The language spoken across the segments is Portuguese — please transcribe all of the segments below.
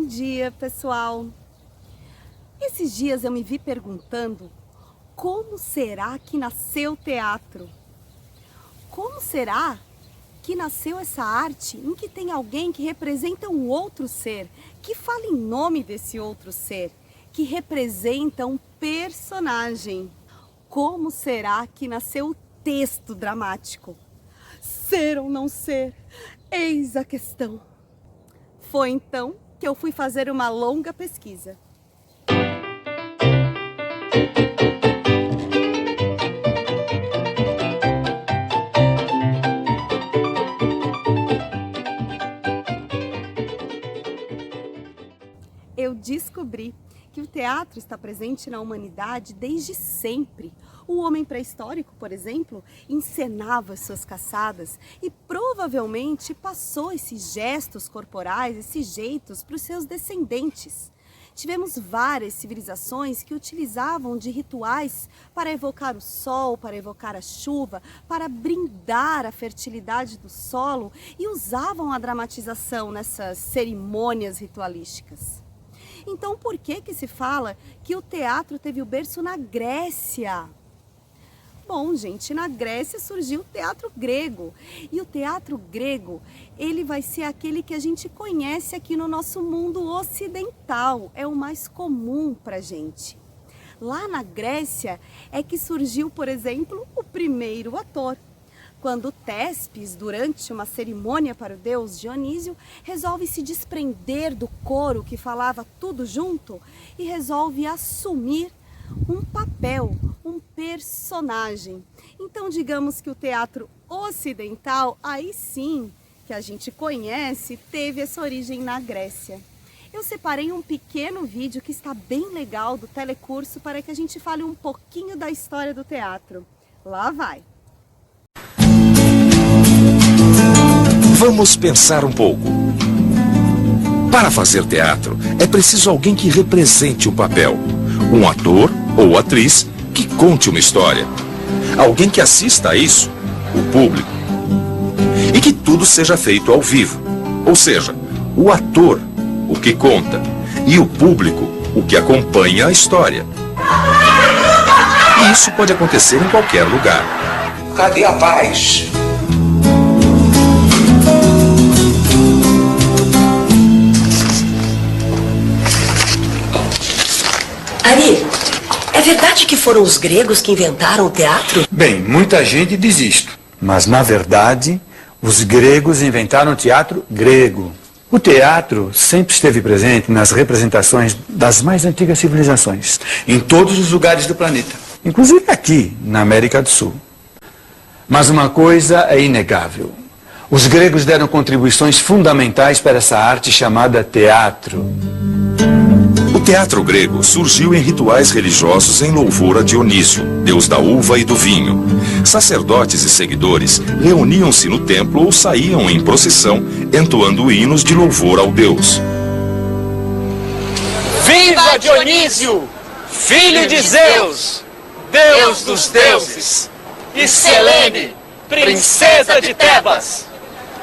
Bom dia, pessoal! Esses dias eu me vi perguntando como será que nasceu o teatro? Como será que nasceu essa arte em que tem alguém que representa um outro ser, que fala em nome desse outro ser, que representa um personagem? Como será que nasceu o texto dramático? Ser ou não ser? Eis a questão. Foi então que eu fui fazer uma longa pesquisa. Eu descobri que o teatro está presente na humanidade desde sempre. O homem pré-histórico, por exemplo, encenava suas caçadas e provavelmente passou esses gestos corporais, esses jeitos para os seus descendentes. Tivemos várias civilizações que utilizavam de rituais para evocar o sol, para evocar a chuva, para brindar a fertilidade do solo e usavam a dramatização nessas cerimônias ritualísticas. Então, por que se fala que o teatro teve o berço na Grécia? Bom, gente, na Grécia surgiu o teatro grego. E o teatro grego, ele vai ser aquele que a gente conhece aqui no nosso mundo ocidental. É o mais comum pra gente. Lá na Grécia é que surgiu, por exemplo, o primeiro ator. Quando Téspis, durante uma cerimônia para o deus Dionísio, resolve se desprender do coro que falava tudo junto e resolve assumir um papel, um personagem. Então, digamos que o teatro ocidental, aí sim, que a gente conhece, teve essa origem na Grécia. Eu separei um pequeno vídeo que está bem legal do telecurso para que a gente fale um pouquinho da história do teatro. Lá vai! Vamos pensar um pouco. Para fazer teatro, é preciso alguém que represente o papel. Um ator ou atriz que conte uma história. Alguém que assista a isso, o público. E que tudo seja feito ao vivo. Ou seja, o ator, o que conta, e o público, o que acompanha a história. E isso pode acontecer em qualquer lugar. Cadê a paz? Ari, é verdade que foram os gregos que inventaram o teatro? Bem, muita gente diz isto, mas na verdade, os gregos inventaram o teatro grego. O teatro sempre esteve presente nas representações das mais antigas civilizações, em todos os lugares do planeta, inclusive aqui, na América do Sul. Mas uma coisa é inegável. Os gregos deram contribuições fundamentais para essa arte chamada teatro. O teatro grego surgiu em rituais religiosos em louvor a Dionísio, deus da uva e do vinho. Sacerdotes e seguidores reuniam-se no templo ou saíam em procissão, entoando hinos de louvor ao deus. Viva Dionísio, filho de Zeus, deus dos deuses, e Selene, princesa de Tebas.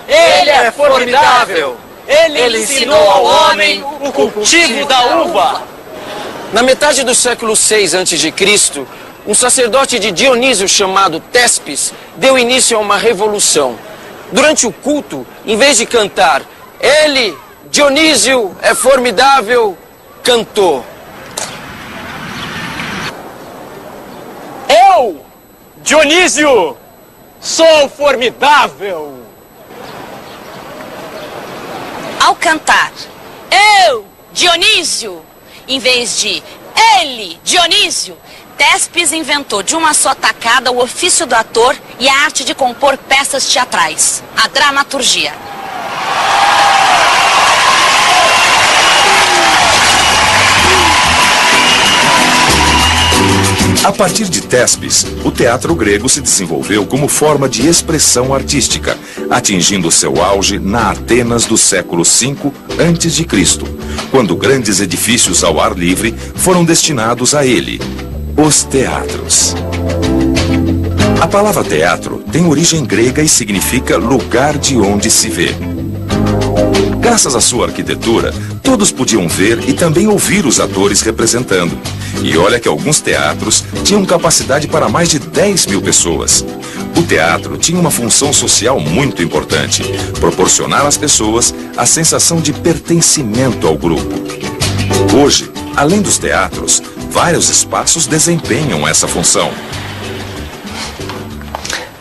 Ele é formidável. Ele ensinou ao homem o cultivo da uva. Na metade do século VI a.C., um sacerdote de Dionísio chamado Téspis deu início a uma revolução. Durante o culto, em vez de cantar "Ele, Dionísio, é formidável", cantou: Eu, Dionísio, sou formidável. Ao cantar "Eu, Dionísio", em vez de "Ele, Dionísio", Téspis inventou de uma só tacada o ofício do ator e a arte de compor peças teatrais, a dramaturgia. A partir de Téspis, o teatro grego se desenvolveu como forma de expressão artística, atingindo seu auge na Atenas do século V a.C., quando grandes edifícios ao ar livre foram destinados a ele, os teatros. A palavra teatro tem origem grega e significa lugar de onde se vê. Graças à sua arquitetura, todos podiam ver e também ouvir os atores representando. E olha que alguns teatros tinham capacidade para mais de 10 mil pessoas. O teatro tinha uma função social muito importante: proporcionar às pessoas a sensação de pertencimento ao grupo. Hoje, além dos teatros, vários espaços desempenham essa função.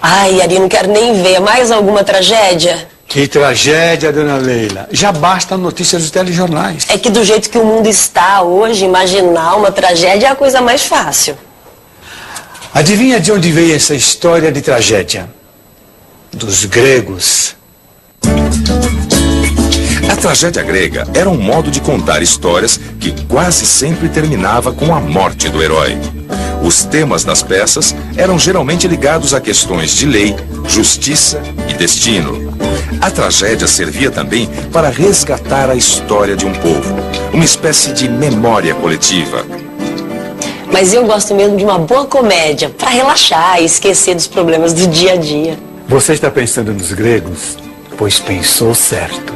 Ai, Ari, não quero nem ver. Mais alguma tragédia? Que tragédia, dona Leila. Já basta notícias dos telejornais. É que do jeito que o mundo está hoje, imaginar uma tragédia é a coisa mais fácil. Adivinha de onde veio essa história de tragédia? Dos gregos. A tragédia grega era um modo de contar histórias que quase sempre terminava com a morte do herói. Os temas das peças eram geralmente ligados a questões de lei, justiça e destino. A tragédia servia também para resgatar a história de um povo, uma espécie de memória coletiva. Mas eu gosto mesmo de uma boa comédia, para relaxar e esquecer dos problemas do dia a dia. Você está pensando nos gregos? Pois pensou certo.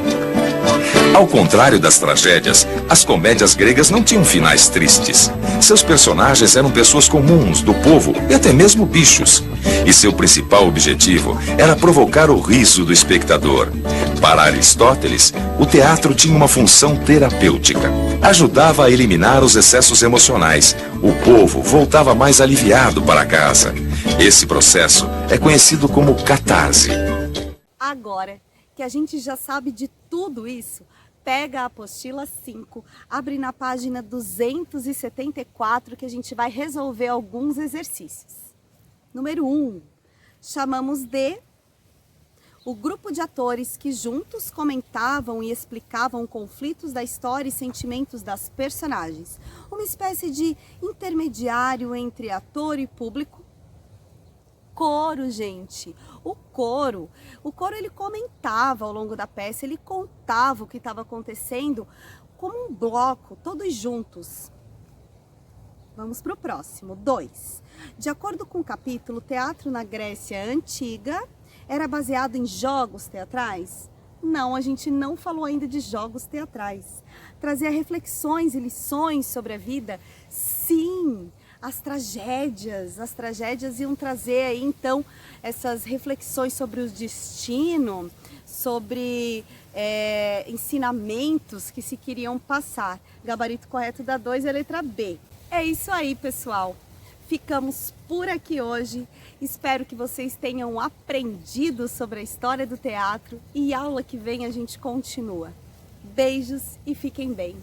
Ao contrário das tragédias, as comédias gregas não tinham finais tristes. Seus personagens eram pessoas comuns, do povo e até mesmo bichos. E seu principal objetivo era provocar o riso do espectador. Para Aristóteles, o teatro tinha uma função terapêutica. Ajudava a eliminar os excessos emocionais. O povo voltava mais aliviado para casa. Esse processo é conhecido como catarse. Agora que a gente já sabe de tudo isso, pega a apostila 5, abre na página 274 que a gente vai resolver alguns exercícios. Número 1, chamamos de o grupo de atores que juntos comentavam e explicavam conflitos da história e sentimentos das personagens. Uma espécie de intermediário entre ator e público. Coro, gente. O coro ele comentava ao longo da peça, ele contava o que estava acontecendo como um bloco, todos juntos. Vamos para o próximo. 2. De acordo com o capítulo, o teatro na Grécia Antiga era baseado em jogos teatrais? Não, a gente não falou ainda de jogos teatrais. Trazia reflexões e lições sobre a vida? Sim! As tragédias iam trazer aí então essas reflexões sobre o destino, sobre ensinamentos que se queriam passar. Gabarito correto da 2 é a letra B. É isso aí, pessoal. Ficamos por aqui hoje. Espero que vocês tenham aprendido sobre a história do teatro e aula que vem a gente continua. Beijos e fiquem bem.